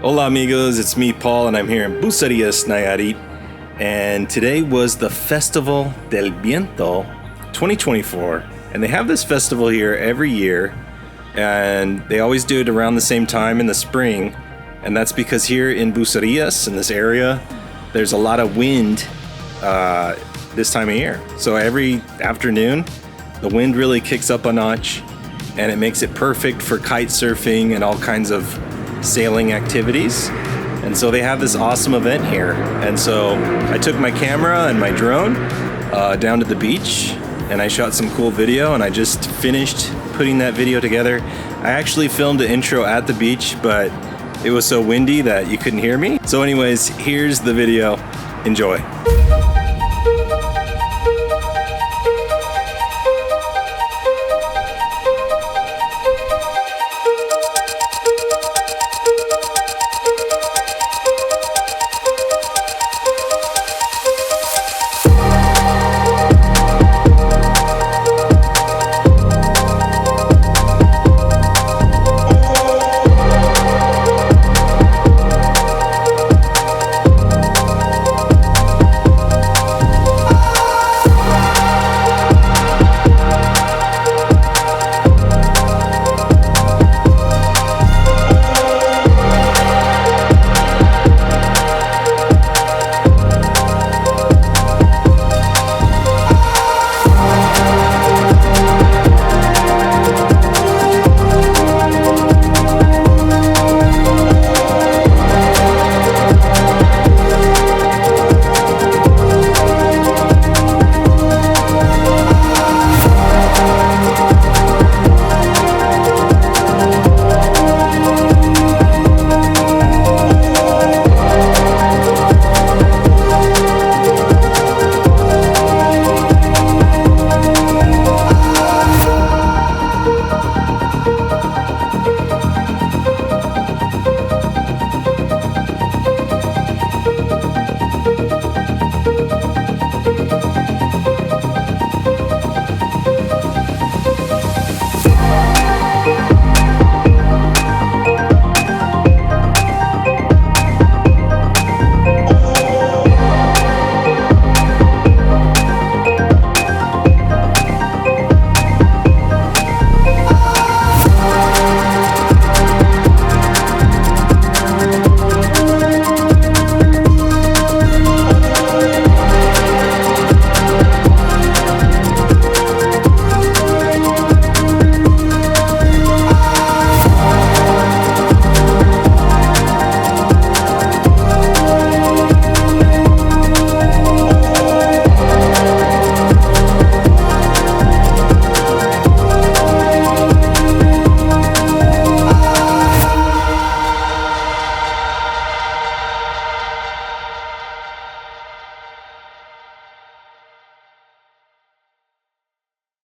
Hola amigos, it's me Paul and I'm here in Bucerias Nayarit, and today was the Festival del Viento 2024, and they have this festival here every year, and they always do it around the same time in the spring, and that's because here in Bucerias, in this area, there's a lot of wind this time of year. So every afternoon the wind really kicks up a notch and it makes it perfect for kite surfing and all kinds of sailing activities. And so they have this awesome event here, and so I took my camera and my drone down to the beach and I shot some cool video, and I just finished putting that video together. I actually filmed the intro at the beach, but it was so windy that you couldn't hear me. So anyways, here's the video. Enjoy.